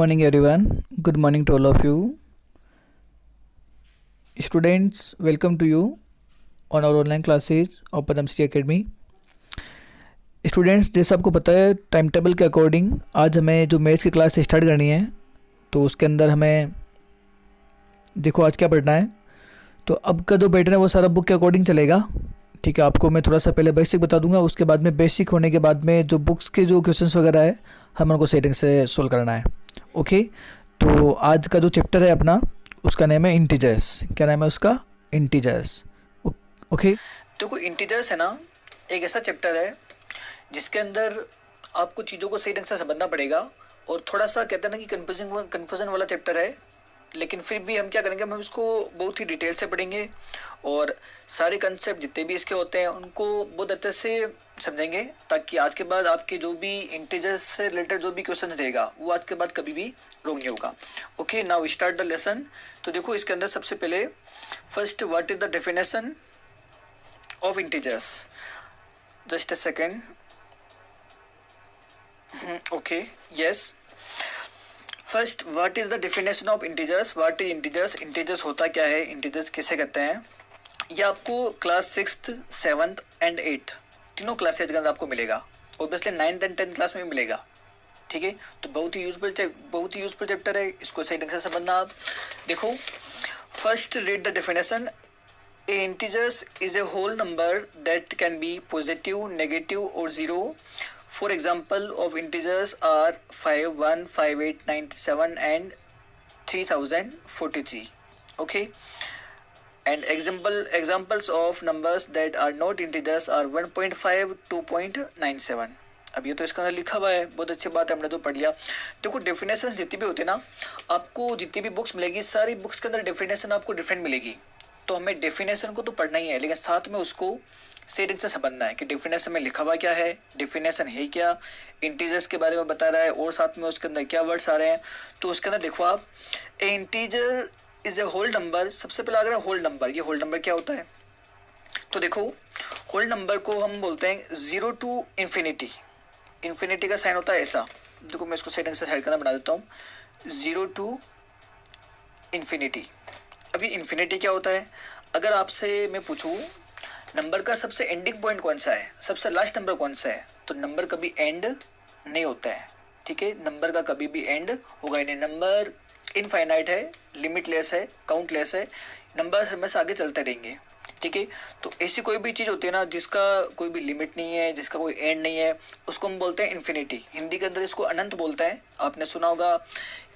morning, everyone. Good morning to all of you. Students, welcome to you on our online classes of Padmashri Academy. Students, जैसे आपको पता है time table के according आज हमें जो मैथ्स की क्लास स्टार्ट करनी है, तो उसके अंदर हमें देखो आज क्या पढ़ना है. तो अब का जो पैटर्न है वो सारा बुक के अकॉर्डिंग चलेगा. ठीक है, आपको मैं थोड़ा सा पहले बेसिक बता दूंगा, उसके बाद में बेसिक होने के बाद में जो बुक्स के जो क्वेश्चंस वगैरह है हम उनको सेटिंग से सोल्व करना है. ओके, तो आज का जो चैप्टर है अपना उसका नेम है इंटीजर्स. क्या नाम है उसका? इंटीजर्स. ओके, देखो इंटीजर्स है ना, एक ऐसा चैप्टर है जिसके अंदर आपको चीज़ों को सही ढंग से समझना पड़ेगा. और थोड़ा सा कहते हैं ना कि कन्फ्यूजन वाला चैप्टर है, लेकिन फिर भी हम क्या करेंगे, हम इसको बहुत ही डिटेल से पढ़ेंगे और सारे कंसेप्ट जितने भी इसके होते हैं उनको बहुत अच्छे से समझेंगे, ताकि आज के बाद आपके जो भी इंटीजर्स से रिलेटेड जो भी क्वेश्चन रहेगा वो आज के बाद कभी भी रॉन्ग नहीं होगा. Okay, now start the lesson. तो देखो इसके अंदर सबसे पहले first, what is the definition of integers. Just a second. Okay, yes. First, what is the definition of integers. What is integers. Integers होता क्या है, इंटीजर्स किसे कहते हैं, ये आपको class 6th 7th and 8th तीनों क्लासेज के अंदर आपको मिलेगा. Obviously 9th and 10th class में भी मिलेगा. ठीक है, तो बहुत ही यूजफुल चैप्टर है, इसको सही ढंग से समझना आप. देखो, first read the definition. A integers is a whole number that can be positive, negative और zero. For example of integers are 5, 1, 5, 8, 97 and 3043. Okay, and examples of numbers that are not integers are 1.5, 2.97. अब ये तो इसका लिखा हुआ है, बहुत अच्छी बात है, हमने तो पढ़ लिया. देखो डेफिनेशन जितनी भी होती है ना, आपको जितनी भी बुक्स मिलेगी सारी बुक्स के अंदर डेफिनेशन आपको डिफरेंट मिलेगी. तो हमें डेफिनेशन को तो पढ़ना ही है, लेकिन साथ में उसको सही ढंग से समझना है कि डेफिनेशन में लिखा हुआ क्या है, डेफिनेशन है क्या, इंटीजर्स के बारे में बता रहा है और साथ में उसके अंदर क्या वर्ड्स आ रहे हैं. तो उसके अंदर देखो आप, a integer is a whole number. सबसे पहले अगर होल नंबर, ये होल नंबर क्या होता है, तो देखो होल नंबर को हम बोलते हैं 0 to infinity. इन्फिनिटी का साइन होता है ऐसा. देखो मैं इसको सही ढंग से साइड करना बना देता हूँ. 0 to infinity. अभी इन्फिनिटी क्या होता है, अगर आपसे मैं पूछूँ नंबर का सबसे एंडिंग पॉइंट कौन सा है, सबसे लास्ट नंबर कौन सा है, तो नंबर कभी एंड नहीं होता है. ठीक है, नंबर का कभी भी एंड होगा ही नहीं. नंबर इनफाइनाइट है, लिमिटलेस है, काउंटलेस है, नंबर हमेशा आगे चलते रहेंगे. ठीक है, तो ऐसी कोई भी चीज़ होती है ना जिसका कोई भी लिमिट नहीं है, जिसका कोई एंड नहीं है, उसको हम बोलते हैं इन्फिनिटी. हिंदी के अंदर इसको अनंत बोलते हैं. आपने सुना होगा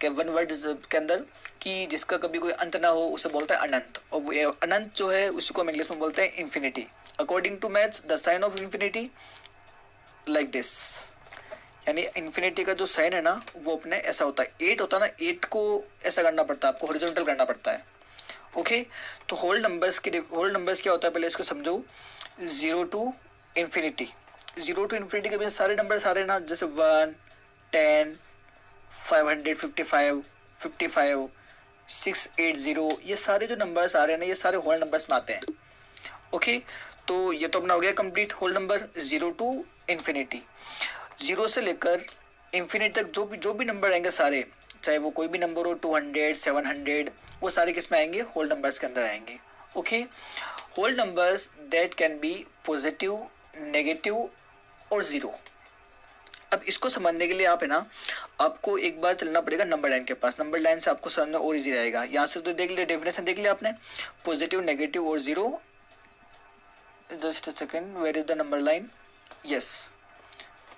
कि वन वर्ड के अंदर कि जिसका कभी कोई अंत ना हो उसे बोलते हैं अनंत. और वो अनंत जो है उसको हम इंग्लिश में बोलते हैं infinity. According to maths the sign of infinity like this, यानी इन्फिनिटी का जो साइन है ना वो अपने ऐसा होता है. 8 होता है ना, 8 को ऐसा करना पड़ता है आपको, हॉरिजॉन्टल करना पड़ता है. ओके, तो होल नंबर्स क्या होता है पहले इसको समझो. 0 to infinity. 0 to infinity के बीच सारे नंबर सारे ना, जैसे 1, 10, 555, 55, 680, ये सारे जो नंबर्स आ रहे हैं ना ये सारे होल नंबर्स में आते हैं. ओके, तो ये तो अपना हो गया complete whole number. 0 to infinity. 0 से लेकर इन्फिनिटी तक जो भी नंबर आएंगे सारे, चाहे वो कोई भी नंबर हो, 200, 700, वो सारे किस में आएंगे, होल नंबर्स के अंदर आएंगे. Okay, whole numbers that can be positive, negative और ज़ीरो. अब इसको समझने के लिए आप है ना, आपको एक बार चलना पड़ेगा नंबर लाइन के पास. नंबर लाइन से आपको समझना और इजी रहेगा. यहाँ से तो देख लिया, डेफिनेशन देख लिया आपने, पॉजिटिव, नेगेटिव और zero. Just a second, where is the number line. Yes,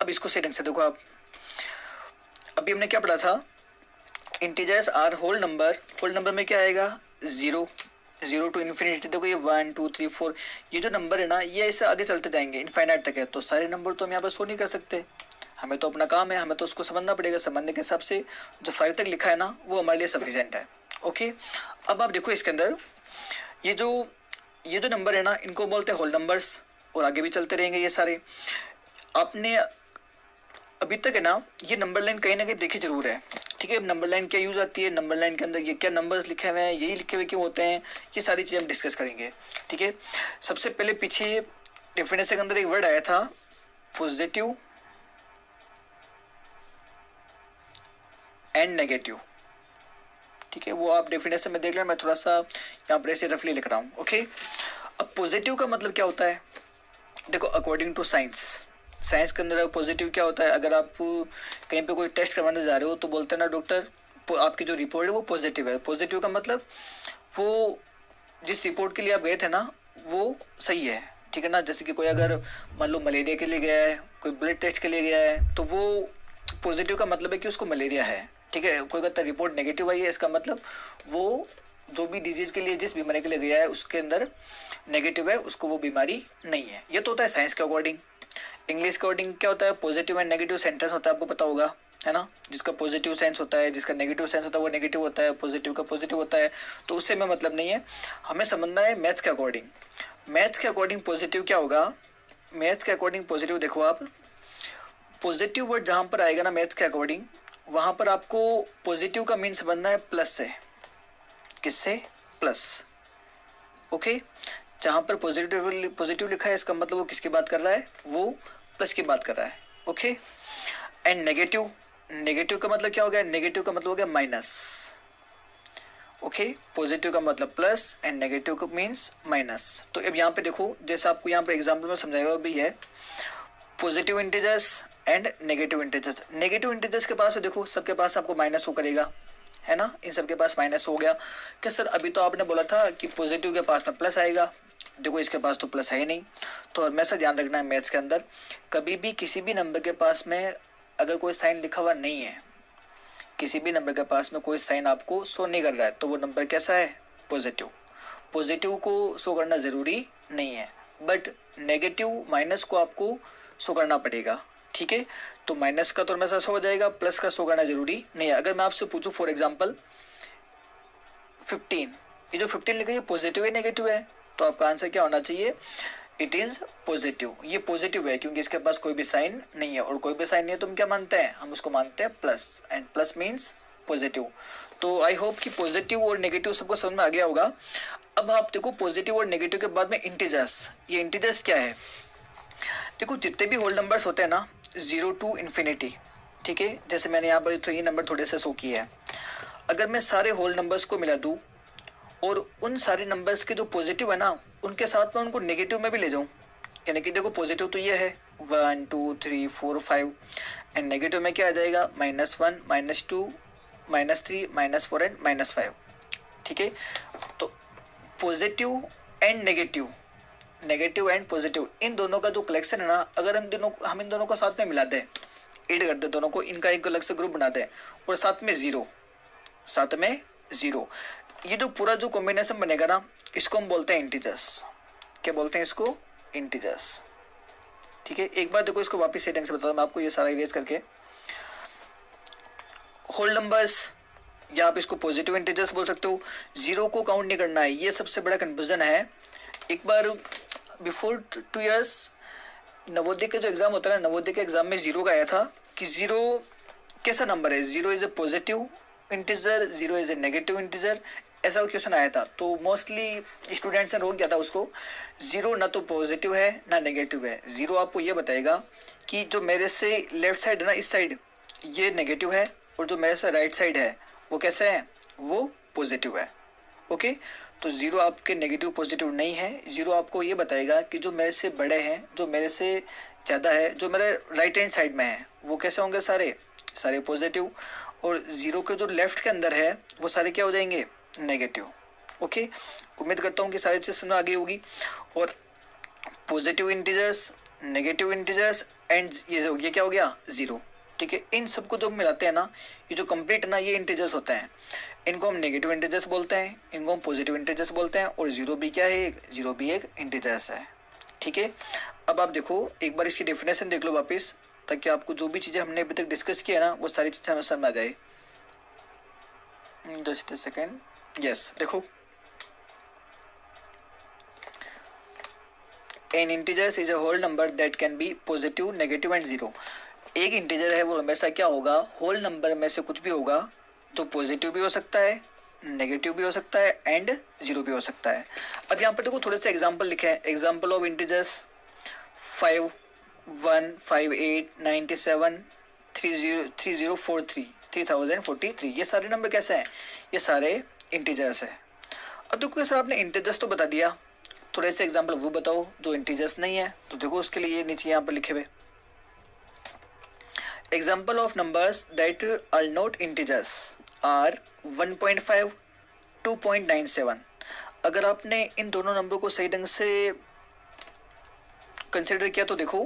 अब इसको सही ढंग से देखो आप. अभी हमने क्या पढ़ा था, integers are whole number. Whole number में क्या आएगा, 0 to infinity. देखो ये 1, 2, 3, 4, ये जो नंबर है ना ये ऐसे आगे चलते जाएंगे, इनफाइनाइट तक है. तो सारे नंबर तो हम यहाँ पर शो नहीं कर सकते, हमें तो अपना काम है, हमें तो उसको समझना पड़ेगा. समझने के हिसाब से जो 5 तक लिखा है ना वो हमारे लिए सफिशिएंट है. ओके, अब आप देखो इसके अंदर ये जो नंबर है ना इनको बोलते हैं होल नंबर्स, और आगे भी चलते रहेंगे ये सारे. आपने अभी तक है ना ये नंबर लाइन कहीं ना कहीं देखी जरूर है. ठीक है, नंबर लाइन क्या यूज आती है, नंबर लाइन के अंदर ये क्या नंबर्स लिखे हुए हैं, यही लिखे हुए क्यों होते हैं, ये सारी चीज़ें हम डिस्कस करेंगे. ठीक है, सबसे पहले पीछे डेफिनेशन के अंदर एक वर्ड आया था पॉजिटिव, एंड नेगेटिव, ठीक है, वो आप डेफिनेशन में देख लें, मैं थोड़ा सा यहाँ पर ऐसे रफली लिख रहा हूँ, ओके। अब पॉजिटिव का मतलब क्या होता है, देखो अकॉर्डिंग टू साइंस के अंदर पॉजिटिव क्या होता है, अगर आप कहीं पे कोई टेस्ट करवाने जा रहे हो तो बोलते हैं ना डॉक्टर आपकी जो रिपोर्ट है वो पॉजिटिव है। पॉजिटिव का मतलब वो जिस रिपोर्ट के लिए आप गए थे ना वो सही है, ठीक है ना। जैसे कि कोई अगर मान लो मलेरिया के लिए गया है, कोई ब्लड टेस्ट के लिए गया है, तो वो पॉजिटिव का मतलब है कि उसको मलेरिया है, ठीक है। कोई कहता है रिपोर्ट नेगेटिव आई है, इसका मतलब वो जो भी डिजीज के लिए जिस बीमारी के लिए गया है उसके अंदर नेगेटिव है, उसको वो बीमारी नहीं है। ये तो होता है साइंस के अकॉर्डिंग। इंग्लिश के अकॉर्डिंग क्या होता है, पॉजिटिव एंड नेगेटिव सेंटेंस होता है, आपको पता होगा, है ना। जिसका पॉजिटिव सेंस होता है, जिसका नेगेटिव सेंस होता है वो नेगेटिव होता है, पॉजिटिव का पॉजिटिव होता है। तो उससे हमें मतलब नहीं है, हमें समझना है मैथ्स के अकॉर्डिंग। मैथ्स के अकॉर्डिंग पॉजिटिव क्या होगा, मैथ्स के अकॉर्डिंग पॉजिटिव देखो आप, पॉजिटिव वर्ड जहाँ पर आएगा ना मैथ्स के अकॉर्डिंग, वहाँ पर आपको पॉजिटिव का मीन समझना है प्लस से। किससे, प्लस, ओके। जहाँ पर पॉजिटिव लिखा है इसका मतलब वो किसकी बात कर रहा है, वो प्लस की बात कर रहा है, ओके। एंड नेगेटिव का मतलब क्या हो गया, नेगेटिव का मतलब हो गया माइनस, ओके। पॉजिटिव का मतलब प्लस एंड नेगेटिव का मीन्स माइनस। तो अब यहाँ पे देखो, जैसे आपको यहाँ पे एग्जाम्पल में समझाया भी है, positive integers and negative integers. Negative integers के पास में देखो सबके पास आपको माइनस हो करेगा, है ना, इन सब के पास माइनस हो गया। क्या सर अभी तो आपने बोला था कि पॉजिटिव के पास में प्लस आएगा, देखो इसके पास तो प्लस है ही नहीं। तो हमेशा ध्यान रखना है मैथ्स के अंदर, कभी भी किसी भी नंबर के पास में अगर कोई साइन लिखा हुआ नहीं है, किसी भी नंबर के पास में कोई साइन आपको शो नहीं कर रहा है, तो वो नंबर कैसा है, पॉजिटिव। पॉजिटिव को शो करना ज़रूरी नहीं है, बट नेगेटिव माइनस को आपको शो करना पड़ेगा, ठीक है। तो माइनस का तो हमेशा शो हो जाएगा, प्लस का शो करना जरूरी नहीं है। अगर मैं आपसे पूछूं फॉर एग्जांपल 15, ये जो 15 लिखा है ये पॉजिटिव है नेगेटिव है, तो आपका आंसर क्या होना चाहिए, इट इज़ पॉजिटिव। ये पॉजिटिव है क्योंकि इसके पास कोई भी साइन नहीं है, और कोई भी साइन नहीं है तो हम क्या मानते हैं, हम उसको मानते हैं plus, and plus means positive. तो आई होप कि पॉजिटिव और नेगेटिव सबको समझ में आ गया होगा। अब आप देखो पॉजिटिव और नेगेटिव के बाद में इंटीजर्स, ये इंटीजर्स क्या है, देखो जितने भी होल नंबर्स होते हैं ना 0 to इन्फिनिटी, ठीक है, जैसे मैंने यहाँ पर तो ये नंबर थोड़े से शो किए हैं, अगर मैं सारे होल नंबर्स को मिला दूँ और उन सारे नंबर्स के जो पॉजिटिव है ना उनके साथ में उनको नेगेटिव में भी ले जाऊँ, यानी कि देखो पॉजिटिव तो ये है 1 2 3 4 5, एंड नेगेटिव में क्या आ जाएगा, -1 -2 -3 -4 एंड -5, ठीक है। तो positive and negative and positive, इन दोनों का जो कलेक्शन है ना, अगर हम इन दोनों को साथ में मिला दें, ऐड कर दें दोनों को, इनका एक अलग से ग्रुप बना दें और साथ में ज़ीरो, ये जो पूरा जो कॉम्बिनेशन बनेगा ना इसको हम बोलते हैं इंटीजर्स। क्या बोलते हैं इसको, इंटीजर्स, ठीक है। एक बार देखो इसको वापस से ढंग से बता दूं मैं आपको, ये सारा इरेज करके, होल नंबर्स या आप इसको पॉजिटिव इंटीजर्स बोल सकते हो, 0 को काउंट नहीं करना है, ये सबसे बड़ा कन्फ्यूजन है। एक बार बिफोर 2 years नवोदय का जो एग्ज़ाम होता है ना, नवोदय के एग्ज़ाम में 0 का आया था कि 0 कैसा नंबर है, 0 is a positive integer, 0 is a negative integer, ऐसा क्वेश्चन आया था। तो मोस्टली स्टूडेंट्स ने रोक दिया था उसको, 0 ना तो पॉजिटिव है ना नेगेटिव है, 0 आपको ये बताएगा कि जो मेरे से लेफ्ट साइड है ना, इस साइड ये नेगेटिव है, और जो मेरे से राइट साइड है वो कैसे है, वो पॉजिटिव है, ओके। तो 0 आपके नेगेटिव पॉजिटिव नहीं है, 0 आपको ये बताएगा कि जो मेरे से बड़े हैं, जो मेरे से ज़्यादा है, जो मेरे राइट हैंड साइड में है वो कैसे होंगे, सारे पॉजिटिव, और 0 के जो लेफ्ट के अंदर है वो सारे क्या हो जाएंगे, नेगेटिव, ओके। उम्मीद करता हूँ कि सारी चीज़ समझ आ गई होगी। और positive integers, negative integers and ये क्या हो गया, 0, ठीक है। इन सबको जो मिलाते हैं ना, ये जो कंप्लीट है ना, ये इंटीजर्स होते हैं, इनको हम नेगेटिव इंटीजर्स बोलते हैं, इनको हम पॉजिटिव इंटीजर्स बोलते हैं, और 0 भी क्या है, 0 भी एक इंटीजर्स है, ठीक है। अब आप देखो एक बार इसकी डेफिनेशन देख लो वापस, ताकि आपको जो भी चीज़ें हमने अभी तक डिस्कस किया ना वो सारी चीज़ें हमें समझ आ जाए। जस्ट अ सेकेंड, यस, देखो an integers is a whole number that can be positive, negative and 0। एक इंटीजर है वो हमेशा क्या होगा, होल नंबर में से कुछ भी होगा, जो पॉजिटिव भी हो सकता है, नेगेटिव भी हो सकता है एंड 0 भी हो सकता है। अब यहाँ पर देखो थोड़े से एग्जांपल लिखे हैं, एग्जांपल ऑफ इंटीजर्स 5 1 5 8 97 30 3043, 3043। ये सारे नंबर कैसे हैं? ये सारे इंटीजर्स हैं। अब देखो सर आपने इंटीजर्स तो बता दिया, थोड़े से एग्जांपल वो बताओ जो इंटीजर्स नहीं है। तो देखो उसके लिए ये नीचे यहाँ पर लिखे हुए example of numbers that are not integers are 1.5, 2.97। अगर आपने इन दोनों नंबर को सही ढंग से कंसिडर किया तो देखो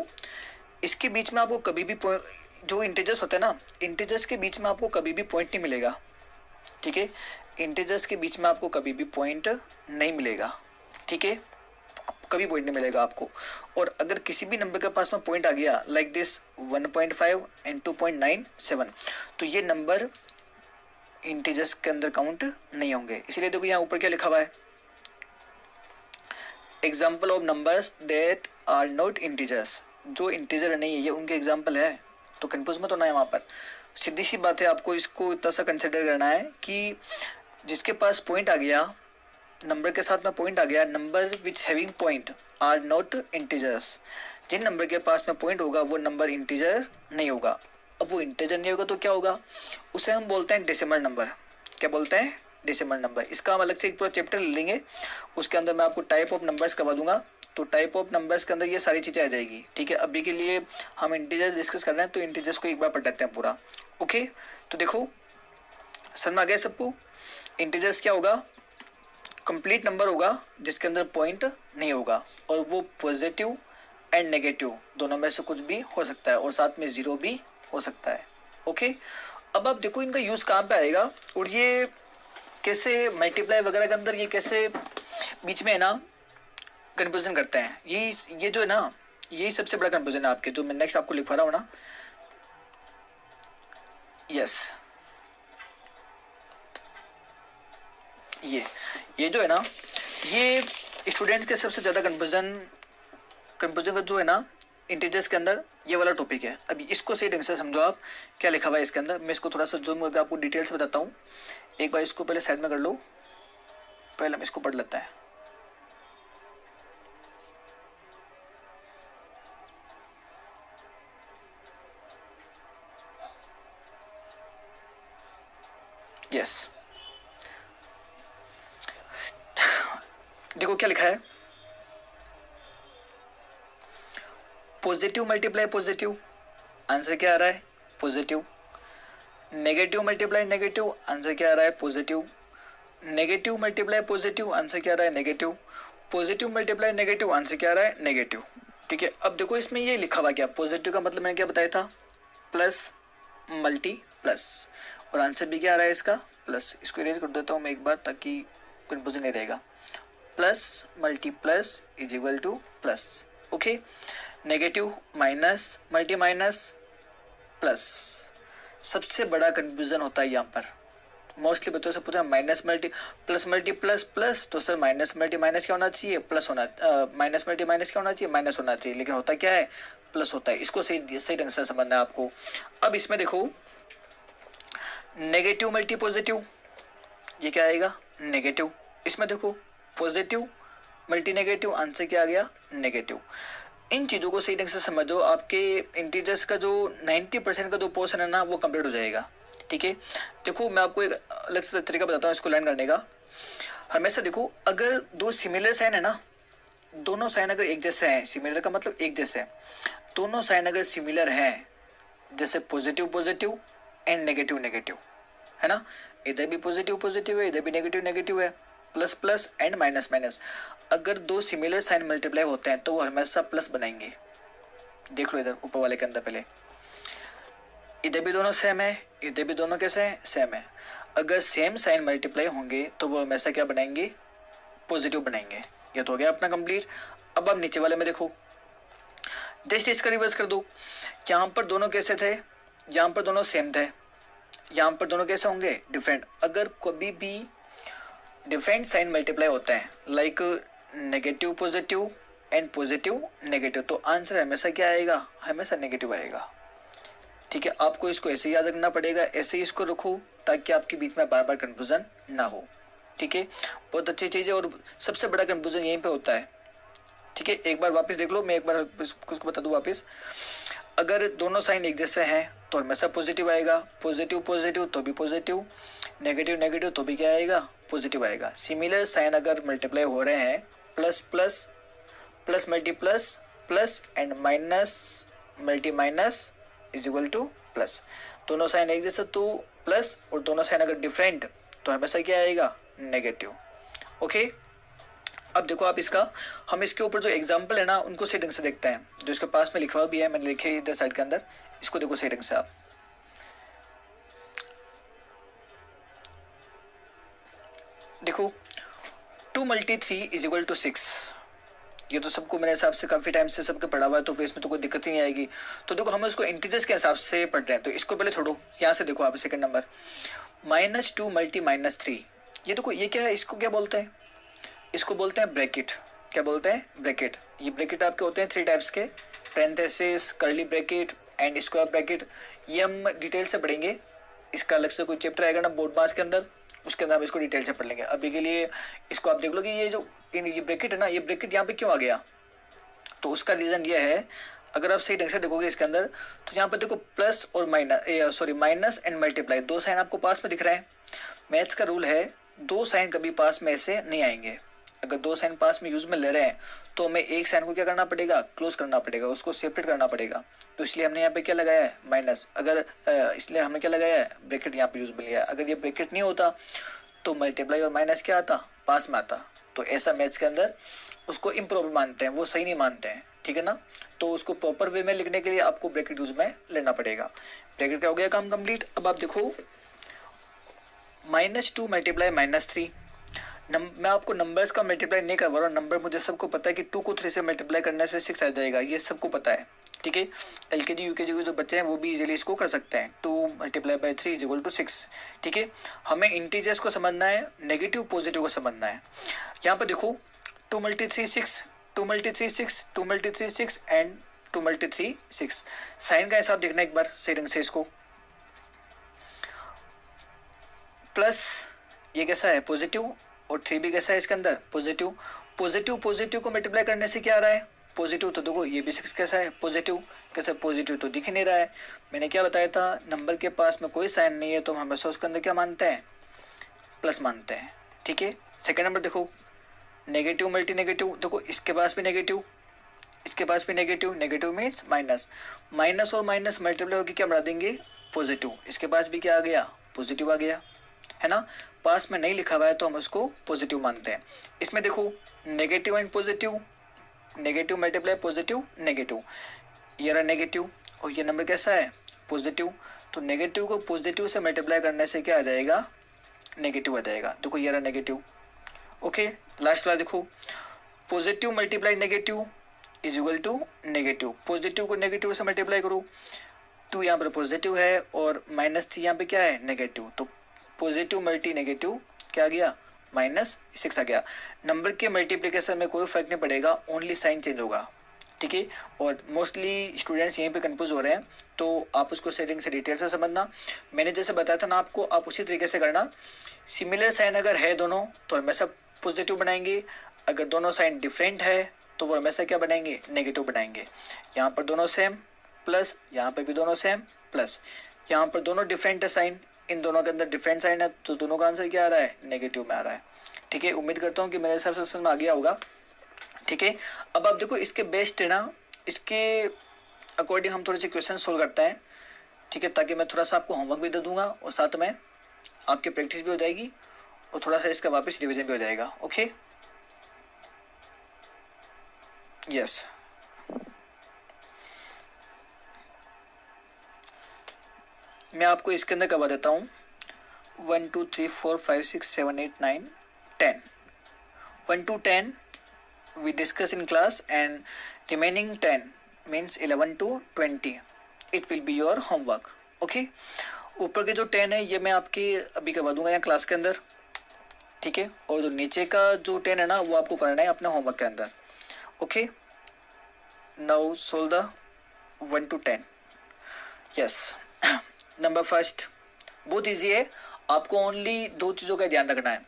इसके बीच में आपको कभी भी जो इंटीजर्स होते हैं ना, इंटीजर्स के बीच में आपको कभी भी पॉइंट नहीं मिलेगा। ठीक है, इंटीजर्स के बीच में आपको कभी भी पॉइंट नहीं मिलेगा। ठीक है, कभी पॉइंट नहीं मिलेगा आपको। और अगर किसी भी नंबर के पास में पॉइंट आ गया लाइक दिस 1.5 एंड 2.97, तो ये नंबर इंटीजर्स के अंदर काउंट नहीं होंगे। इसीलिए देखो यहाँ ऊपर क्या लिखा हुआ है, example of numbers that are not integers. जो इंटीजर नहीं है ये उनके एग्जाम्पल है, तो कंफ्यूज मत होना है वहाँ पर। सीधी सी बात है, आपको इसको इतना सा कंसिडर करना है कि जिसके पास पॉइंट आ गया, नंबर के साथ में पॉइंट आ गया, number which having point are not integers. जिन नंबर के पास में पॉइंट होगा वो नंबर इंटीजर नहीं होगा। अब वो इंटीजर नहीं होगा तो क्या होगा, उसे हम बोलते हैं डेसिमल नंबर। क्या बोलते हैं? Decimal number. इसका हम अलग से एक पूरा चैप्टर ले लेंगे, उसके अंदर मैं आपको टाइप ऑफ नंबर्स करवा दूंगा। तो टाइप ऑफ नंबर्स के अंदर ये सारी चीज़ें आ जाएगी। ठीक है, अभी के लिए हम इंटीजर्स डिस्कस कर रहे हैं, तो इंटीजर्स को एक बार पढ़ लेते हैं पूरा। ओके, तो देखो समझ में आ गया सबको। इंटीजर्स क्या होगा? कंप्लीट नंबर होगा जिसके अंदर पॉइंट नहीं होगा, और वो पॉजिटिव एंड नेगेटिव दोनों में से कुछ भी हो सकता है, और साथ में ज़ीरो भी हो सकता है। ओके, अब आप देखो इनका यूज़ कहाँ पे आएगा, और ये कैसे मल्टीप्लाई वगैरह के अंदर ये कैसे बीच में है ना कन्फ्यूजन करते हैं। ये जो है ना, यही सबसे बड़ा कन्फ्यूजन है आपके, जो मैं नेक्स्ट आपको लिखवा रहा हूँ ना। यस, ये जो है ना, ये स्टूडेंट्स के सबसे ज़्यादा कन्फ्यूजन का जो है ना इंटीजर्स के अंदर ये वाला टॉपिक है। अभी इसको सही ढंग से समझो आप, क्या लिखा हुआ है इसके अंदर। मैं इसको थोड़ा सा जूम करके आपको डिटेल्स बताता हूँ। एक बार इसको पहले साइड में कर लो, पहले हम इसको पढ़ लेते हैं। यस, देखो क्या लिखा है, पॉजिटिव मल्टीप्लाई पॉजिटिव, आंसर क्या आ रहा है? Positive. Negative multiply negative, answer क्या आ रहा है? Positive. Negative multiply positive, answer क्या आ रहा है? Negative. Positive multiply negative, answer क्या आ रहा है? नेगेटिव। ठीक है, अब देखो इसमें ये लिखा हुआ क्या, पॉजिटिव का मतलब मैंने क्या बताया था? प्लस मल्टी प्लस, और आंसर भी क्या आ रहा है इसका? प्लस। इसको इरेज कर देता हूँ मैं एक बार ताकि कन्फ्यूजन नहीं रहेगा। Plus multi plus is equal two plus. Okay, negative minus multi minus plus. सबसे बड़ा कन्फ्यूजन होता है यहाँ पर, मोस्टली बच्चों से पूछा माइनस मल्टी प्लस प्लस, तो सर माइनस मल्टी माइनस क्या होना चाहिए? प्लस होना, माइनस मल्टी माइनस क्या होना चाहिए? माइनस होना चाहिए, लेकिन होता क्या है? प्लस होता है। इसको सही ढंग से समझना है आपको। अब इसमें देखो नेगेटिव मल्टी पॉजिटिव, ये क्या आएगा? नेगेटिव। इसमें देखो पॉजिटिव मल्टी नेगेटिव, आंसर क्या आ गया? नेगेटिव। इन चीज़ों को सही ढंग से समझो, आपके इंटीजर्स का जो 90% का जो पोर्शन है ना वो कंप्लीट हो जाएगा। ठीक है, देखो मैं आपको एक अलग से तरीका बताता हूँ इसको लर्न करने का। हमेशा देखो, अगर दो सिमिलर साइन है ना, दोनों साइन अगर एक जैसे हैं, सिमिलर का मतलब एक जैसे हैं, दोनों साइन अगर सिमिलर हैं, जैसे positive positive and negative negative, है ना, इधर भी पॉजिटिव पॉजिटिव है, इधर भी नेगेटिव नेगेटिव है, plus plus and minus minus, अगर दो सिमिलर साइन मल्टीप्लाई होते हैं तो वो हमेशा प्लस बनाएंगे। देख लो इधर ऊपर वाले के अंदर, पहले इधर भी दोनों सेम है, इधर भी दोनों कैसे हैं? सेम है। अगर सेम साइन मल्टीप्लाई होंगे तो वो हमेशा क्या बनाएंगे? पॉजिटिव बनाएंगे। ये तो हो गया अपना कंप्लीट। अब आप नीचे वाले में देखो, जस्ट इसका रिवर्स कर दो। यहाँ पर दोनों कैसे थे? यहाँ पर दोनों सेम थे, यहाँ पर दोनों कैसे होंगे? डिफरेंट। अगर कभी भी डिफरेंट साइन मल्टीप्लाई होते हैं like negative positive and positive negative, तो आंसर हमेशा क्या आएगा? हमेशा नेगेटिव आएगा। ठीक है, आपको इसको ऐसे याद रखना पड़ेगा, ऐसे ही इसको रखो ताकि आपके बीच में बार बार कन्फ्यूजन ना हो। ठीक है, बहुत अच्छी चीज़ है, और सबसे बड़ा कन्फ्यूजन यहीं पे होता है। ठीक है, एक बार वापस देख लो, मैं एक बार उसको बता दूँ वापस। अगर दोनों साइन एक जैसे हैं तो हमेशा पॉजिटिव आएगा, पॉजिटिव पॉजिटिव तो भी पॉजिटिव, नेगेटिव नेगेटिव तो भी क्या आएगा, पॉजिटिव आएगा। सिमिलर साइन अगर मल्टीप्लाई हो रहे हैं, plus plus plus multi plus plus and minus multi minus is equal two plus, दोनों साइन एक जैसा तो प्लस, और दोनों साइन अगर डिफरेंट तो हमेशा क्या आएगा, नेगेटिव। ओके, अब देखो आप इसका, हम इसके ऊपर जो एग्जाम्पल है ना उनको सही ढंग से देखते हैं, जो इसके पास में लिखा हुआ भी है, मैंने लिखे इधर साइड के अंदर, इसको देखो सही ढंग से आप। देखो 2 × 3 इज इक्वल टू 6, ये तो सबको मेरे हिसाब से काफ़ी टाइम से सबके पढ़ा हुआ है, तो फिर इसमें तो कोई दिक्कत ही नहीं आएगी। तो देखो हम इसको इंटीजर्स के हिसाब से पढ़ रहे हैं, तो इसको पहले छोड़ो, यहाँ से देखो आप सेकंड नंबर -2 × -3, ये देखो ये क्या है, इसको क्या बोलते हैं, इसको बोलते हैं ब्रैकेट। क्या बोलते हैं, ब्रैकेट। ये ब्रैकेट आपके होते हैं 3 टाइप्स के, parenthesis, curly bracket and square bracket. ये हम डिटेल से पढ़ेंगे, इसका अलग से कोई चैप्टर आएगा ना बोर्ड मास के अंदर, उसके अंदर हम इसको डिटेल से पढ़ लेंगे। अभी के लिए इसको आप देख लो कि ये जो ये ब्रैकेट है ना, ये ब्रैकेट यहाँ पे क्यों आ गया, तो उसका रीज़न ये है, अगर आप सही ढंग से देखोगे इसके अंदर, तो यहाँ पर देखो प्लस और माइनस एंड मल्टीप्लाई, 2 साइन आपको पास में दिख रहा है। मैथ्स का रूल है 2 साइन कभी पास में ऐसे नहीं आएंगे, अगर 2 साइन पास में यूज में ले रहे हैं तो हमें एक साइन को क्या करना पड़ेगा, क्लोज करना पड़ेगा, उसको सेपरेट करना पड़ेगा। तो इसलिए हमने यहाँ पे क्या लगाया है, माइनस, अगर इसलिए हमने क्या लगाया है, ब्रैकेट यहाँ पे यूज में लिया है। अगर ये ब्रैकेट नहीं होता तो मल्टीप्लाई और माइनस क्या आता, पास में आता। तो ऐसा मैथ्स के अंदर उसको इम्प्रॉपर मानते हैं, वो सही नहीं मानते हैं, ठीक है ना। तो उसको प्रॉपर वे में लिखने के लिए आपको ब्रैकेट यूज में लेना पड़ेगा। ब्रैकेट का हो गया काम कंप्लीट। अब आप देखो -2 × -3, मैं आपको नंबर्स का मल्टीप्लाई नहीं करवा रहा हूँ, नंबर मुझे सबको पता है कि 2 को 3 से मल्टीप्लाई करने से 6 आ जाएगा, ये सबको पता है, ठीक है। LKG UKG के जो बच्चे हैं वो भी इजीली इसको कर सकते हैं, 2 × 3 इज इक्वल टू 6, ठीक है। हमें इंटीजर्स को समझना है, नेगेटिव पॉजिटिव को समझना है। यहाँ पर देखो 2 × 3 6, 2 × 3 6, 2 × 3 6 एंड 2 × 3 6। साइन का हिसाब देखना एक बार सही ढंग से, इसको प्लस ये कैसा है, पॉजिटिव, और 3 भी कैसा है इसके अंदर, पॉजिटिव। पॉजिटिव पॉजिटिव को मल्टीप्लाई करने से क्या आ रहा है, पॉजिटिव। तो देखो ये भी 6 कैसा है, पॉजिटिव। कैसा पॉजिटिव तो दिख ही नहीं रहा है। मैंने क्या बताया था, नंबर के पास में कोई साइन नहीं है तो हम हमेशा उसके अंदर क्या मानते हैं, प्लस मानते हैं, ठीक है। सेकेंड नंबर देखो नेगेटिव मल्टी नेगेटिव, देखो इसके पास भी नेगेटिव, इसके पास भी negative, negative means minus, minus और माइनस मल्टीप्लाई होकर क्या बना देंगे, पॉजिटिव। इसके पास भी क्या आ गया, पॉजिटिव आ गया, है ना। पास में नहीं लिखा हुआ है तो हम उसको पॉजिटिव मानते हैं। इसमें देखो negative and positive, negative multiply positive negative, ये रहा नेगेटिव, और ये नंबर कैसा है, पॉजिटिव। तो नेगेटिव को पॉजिटिव से मल्टीप्लाई करने से क्या आ जाएगा, नेगेटिव आ जाएगा। देखो ये रहा नेगेटिव, ओके। लास्ट वाला देखो positive multiply negative is equal to negative, positive को नेगेटिव से मल्टीप्लाई करो, 2 यहाँ पर पॉजिटिव है और -3 यहाँ पे क्या है, नेगेटिव। तो पॉजिटिव मल्टी नेगेटिव क्या आ गया, -6 आ गया। नंबर के मल्टीप्लिकेशन में कोई फर्क नहीं पड़ेगा, ओनली साइन चेंज होगा, ठीक है। और मोस्टली स्टूडेंट्स यहीं पे कंफ्यूज हो रहे हैं, तो आप उसको सेटिंग से डिटेल से समझना। मैंने जैसे बताया था ना आपको, आप उसी तरीके से करना। सिमिलर साइन अगर है दोनों तो हमेशा पॉजिटिव बनाएंगे, अगर दोनों साइन डिफरेंट है तो वो हमेशा क्या बनाएंगे, नेगेटिव बनाएंगे। यहाँ पर दोनों सेम प्लस, यहाँ पर भी दोनों सेम प्लस, यहाँ पर दोनों डिफरेंट है साइन, इन दोनों के अंदर डिफरेंट साइन है, तो दोनों का आंसर क्या आ रहा है, नेगेटिव में आ रहा है, ठीक है। उम्मीद करता हूँ कि मेरे हिसाब से समझ में आ गया होगा, ठीक है। अब आप देखो इसके बेस्ट है ना, इसके अकॉर्डिंग हम थोड़े से क्वेश्चन सोल्व करते हैं, ठीक है, ताकि मैं थोड़ा सा आपको होमवर्क भी दे दूंगा और साथ में आपकी प्रैक्टिस भी हो जाएगी और थोड़ा सा इसका वापस रिविजन भी हो जाएगा, ओके। यस, मैं आपको इसके अंदर करवा देता हूँ 1 2 3 4 5 6 7 8 9 10, 1 to 10 we discuss in class and remaining 10 means 11 to 20 it will be your homework, okay। ऊपर के जो 10 है ये मैं आपकी अभी करवा दूंगा यहाँ क्लास के अंदर, ठीक है। और जो नीचे का जो 10 है ना वो आपको करना है अपने होमवर्क के अंदर, okay. Now solve the 1 to 10। Yes, number first बहुत ईजी है, आपको ओनली 2 चीज़ों का ध्यान रखना है।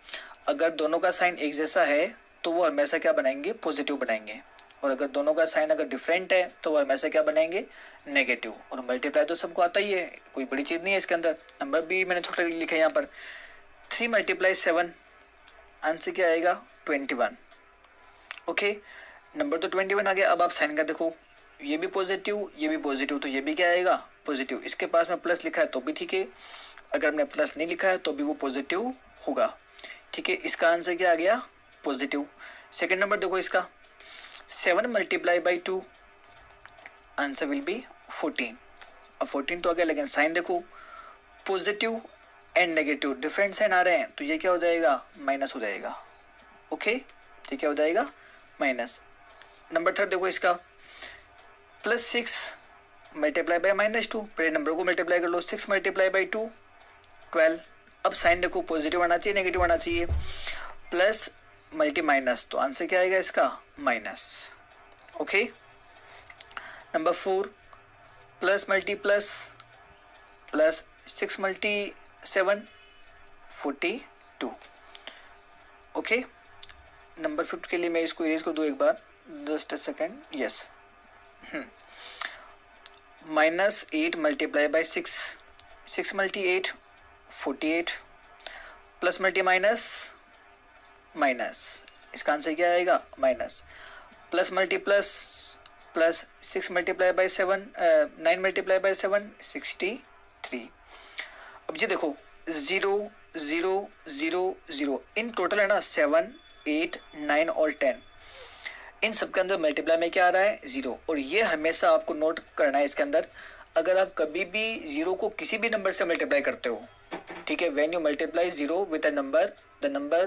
अगर दोनों का साइन एक जैसा है तो वो हमेशा क्या बनाएंगे, पॉजिटिव बनाएंगे, और अगर दोनों का साइन अगर डिफरेंट है तो वो हमेशा क्या बनेंगे, नेगेटिव। और मल्टीप्लाई तो सबको आता ही है, कोई बड़ी चीज़ नहीं है इसके अंदर। नंबर भी मैंने छोटा लिखा है यहाँ पर, 3 × 7, आंसर क्या आएगा 21। ओके, नंबर तो 21 आ गया। अब आप साइन का देखो, ये भी पॉजिटिव ये भी पॉजिटिव, तो ये भी क्या आएगा पॉजिटिव। इसके पास में प्लस लिखा है तो भी ठीक है, अगर हमने प्लस नहीं लिखा है तो भी वो पॉजिटिव होगा। ठीक है, इसका आंसर क्या आ गया पॉजिटिव। सेकंड नंबर देखो इसका, 7 × 2, आंसर विल बी 14। अब 14 तो आ गया, लेकिन साइन देखो positive and negative different sign आ रहे हैं, तो ये क्या हो जाएगा माइनस हो जाएगा। ओके, ये क्या हो जाएगा माइनस। नंबर थर्ड देखो इसका, +6 × -2, पहले नंबर को मल्टीप्लाई कर लो, 6 × 2 12। अब साइन देखो पॉजिटिव आना चाहिए नेगेटिव आना चाहिए, प्लस मल्टी माइनस, तो आंसर क्या आएगा इसका minus. Okay, number 4 plus multi plus plus 6 × 7 42। Okay, number 5 के लिए मैं इसको इरेज कर दूँ एक बार, just a second. Yes, -8 × 6, 6 × 8 48, plus multi minus minus, इसका आंसर क्या आएगा minus. Plus multi plus plus 6 × 7 9 × 7 63। अब ये देखो 0 0 0 0 इन टोटल है ना 7 8 9 और 10, इन सब के अंदर मल्टीप्लाई में क्या आ रहा है 0। और ये हमेशा आपको नोट करना है इसके अंदर, अगर आप कभी भी 0 को किसी भी नंबर से मल्टीप्लाई करते हो, ठीक है, when you multiply 0 with a number, the number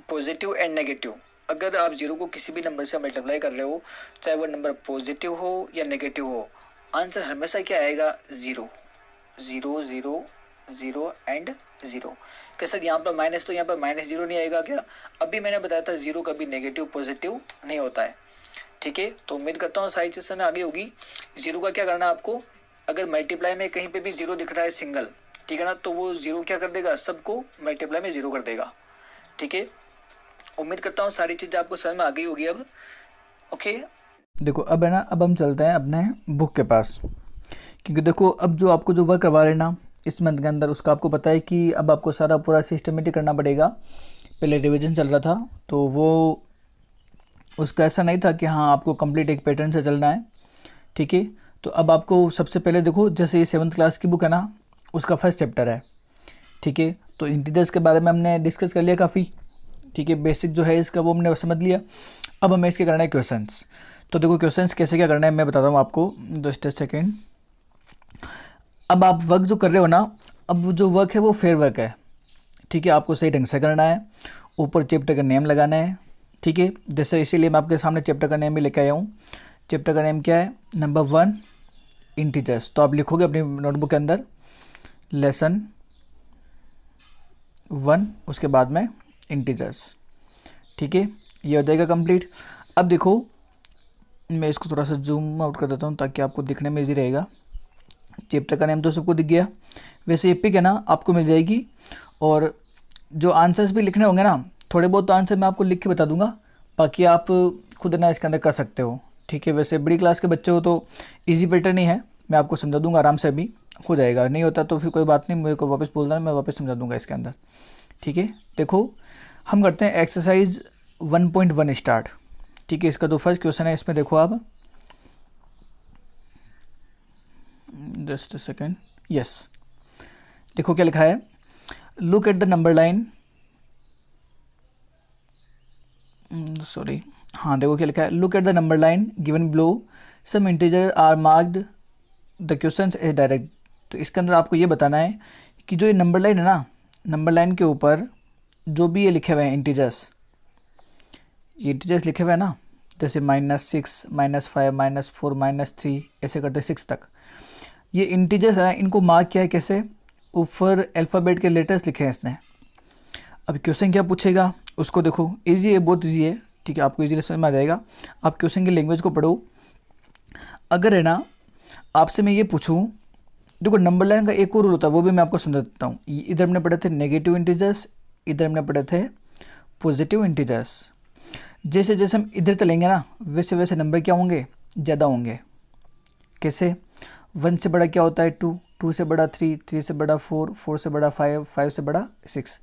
positive and negative, अगर आप 0 को किसी भी नंबर से मल्टीप्लाई कर रहे हो, चाहे वो नंबर पॉजिटिव हो या नेगेटिव हो, आंसर हमेशा क्या आएगा 0 0 0 0 एंड 0। कैसा यहाँ पर माइनस, तो यहाँ पर -0 नहीं आएगा क्या? अभी मैंने बताया था 0 कभी नेगेटिव पॉजिटिव नहीं होता है। ठीक है, तो उम्मीद करता हूँ सारी चीज़ में आगे होगी। 0 का क्या करना है आपको, अगर मल्टीप्लाई में कहीं पे भी 0 दिख रहा है सिंगल, ठीक है ना, तो वो 0 क्या कर देगा, सबको मल्टीप्लाई में 0 कर देगा। ठीक है, उम्मीद करता हूँ सारी चीज़ आपको समझ में आ गई होगी अब। ओके, देखो अब है ना, अब हम चलते हैं अपने बुक के पास, क्योंकि देखो अब जो आपको जो वर्क करवा रहे हैं ना इस मंथ के अंदर, उसका आपको पता है कि अब आपको सारा पूरा सिस्टमेटिक करना पड़ेगा। पहले रिवीजन चल रहा था तो वो उसका ऐसा नहीं था कि हाँ आपको कंप्लीट एक पैटर्न से चलना है। ठीक है, तो अब आपको सबसे पहले देखो, जैसे ये 7th क्लास की बुक है ना, उसका फर्स्ट चैप्टर है। ठीक है, तो इंटीजर्स के बारे में हमने डिस्कस कर लिया काफ़ी। ठीक है, बेसिक जो है इसका वो हमने समझ लिया। अब हमें इसके करना है क्वेश्चंस। तो देखो क्वेश्चंस कैसे क्या करना है मैं बताता हूँ आपको, जस्ट अ सेकेंड। अब आप वर्क जो कर रहे हो ना, अब वो जो वर्क है वो फेयर वर्क है। ठीक है, आपको सही ढंग से करना है, ऊपर चैप्टर का नेम लगाना है। ठीक है, जैसे इसीलिए मैं आपके सामने चैप्टर का नेम भी लेके आया हूँ। चैप्टर का नेम क्या है, नंबर 1 इंटीजर्स। तो आप लिखोगे अपनी नोटबुक के अंदर लेसन 1, उसके बाद में इंटीजर्स। ठीक है, ये हो जाएगा कंप्लीट। अब देखो मैं इसको थोड़ा सा जूम आउट कर देता हूँ ताकि आपको दिखने में ईजी रहेगा। चैप्टर का नेम तो सबको दिख गया। वैसे ये पिक है ना आपको मिल जाएगी, और जो आंसर्स भी लिखने होंगे ना, थोड़े बहुत तो आंसर मैं आपको लिख के बता दूंगा, बाकी आप खुद ना इसके अंदर कर सकते हो। ठीक है, वैसे बड़ी क्लास के बच्चे हो तो इजी पैटर्न ही है, मैं आपको समझा दूंगा, आराम से भी हो जाएगा। नहीं होता तो फिर कोई बात नहीं, मेरे को वापस बोल देना, मैं वापस समझा दूंगा इसके अंदर। ठीक है, देखो हम करते हैं एक्सरसाइज 1.1 स्टार्ट। ठीक है, इसका जो फर्स्ट क्वेश्चन है इसमें देखो आप, जस्ट अ सेकेंड। यस, देखो क्या लिखा है, look at the number line, sorry, हाँ देखो क्या लिखा है, look at the number line given below, some integer are marked, the question is direct. तो इसके अंदर आपको ये बताना है कि जो ये नंबर लाइन है ना, नंबर लाइन के ऊपर जो भी ये लिखे हुए हैं इंटीजर्स, ये इंटीजर्स लिखे हुए हैं ना, जैसे -6 -5 -4 -3 ऐसे करते 6 तक, ये इंटीजर्स है ना, इनको मार्क किया है कैसे, ऊपर अल्फ़ाबेट के लेटर्स लिखे हैं इसने। अब क्वेश्चन क्या पूछेगा उसको देखो, इजी है, बहुत इजी है। ठीक है, आपको इजीली समझ में आ जाएगा। आप क्वेश्चन की लैंग्वेज को पढ़ो। अगर है ना आपसे मैं ये पूछूं, देखो नंबर लाइन का एक और रूल होता है, वो भी मैं आपको समझा देता हूँ। इधर हमने पढ़े थे नेगेटिव इंटीजर्स, इधर हमने पढ़े थे पॉजिटिव इंटीजर्स। जैसे जैसे हम इधर चलेंगे ना वैसे वैसे नंबर क्या होंगे, ज़्यादा होंगे। कैसे, 1 से बड़ा क्या होता है 2, 2 से बड़ा 3, 3 से बड़ा 4, 4 से बड़ा 5, 5 से बड़ा 6।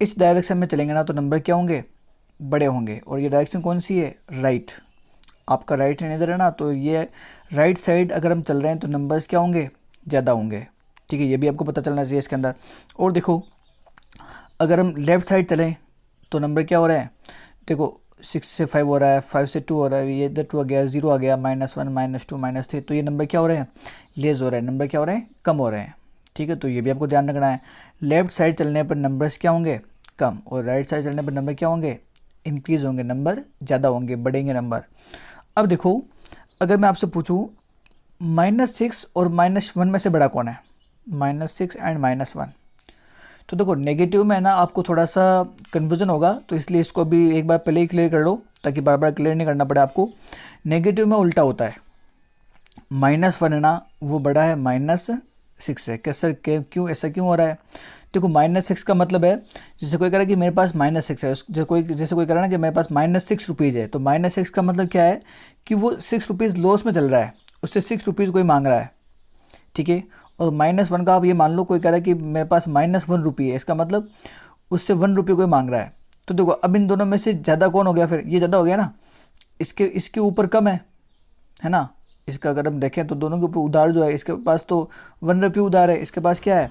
इस डायरेक्शन में चलेंगे ना तो नंबर क्या होंगे, बड़े होंगे। और ये डायरेक्शन कौन सी है, राइट। आपका राइट हैंड इधर है ना, तो ये राइट साइड अगर हम चल रहे हैं तो नंबर्स क्या होंगे, ज़्यादा होंगे। ठीक है, ये भी आपको पता चलना चाहिए इसके अंदर। और देखो अगर हम लेफ़्ट साइड चलें तो नंबर क्या हो रहा है, देखो 6 से 5 हो रहा है, 5 से 2 हो रहा है, ये इधर 2 आ गया, 0 आ गया, -1 -2 -3, तो ये नंबर क्या हो रहे हैं, लेस हो रहे हैं, नंबर क्या हो रहे हैं, कम हो रहे हैं। ठीक है, तो ये भी आपको ध्यान रखना है। लेफ्ट साइड चलने पर नंबर्स क्या होंगे, कम, और राइट साइड चलने पर नंबर क्या होंगे, इंक्रीज़ होंगे, नंबर ज़्यादा होंगे, बढ़ेंगे नंबर। अब देखो अगर मैं आपसे पूछूँ -6 और -1 में से बड़ा कौन है, -6 एंड -1, तो देखो नेगेटिव में है ना आपको थोड़ा सा कन्फ्यूजन होगा, तो इसलिए इसको भी एक बार पहले ही क्लियर कर लो ताकि बार बार क्लियर नहीं करना पड़े आपको। नेगेटिव में उल्टा होता है, -1 है ना वो बड़ा है -6 से। कैसे, क्यों ऐसा क्यों हो रहा है, देखो -6 का मतलब है, जैसे कोई कह रहा है कि मेरे पास -6 है, जैसे कोई कह रहा है ना कि मेरे पास -6 रुपीज़ है, तो -6 का मतलब क्या है कि वो 6 रुपीज़ लॉस में चल रहा है, उससे 6 रुपीज़ कोई मांग रहा है। ठीक है, और -1 का आप ये मान लो कोई कह रहा है कि मेरे पास -1 रुपये है, इसका मतलब उससे 1 रुपये कोई मांग रहा है। तो देखो अब इन दोनों में से ज़्यादा कौन हो गया, फिर ये ज़्यादा हो गया ना, इसके ऊपर कम है ना। इसका अगर हम देखें तो दोनों के ऊपर उधार जो है, इसके पास तो 1 रुपये उधार है, इसके पास क्या है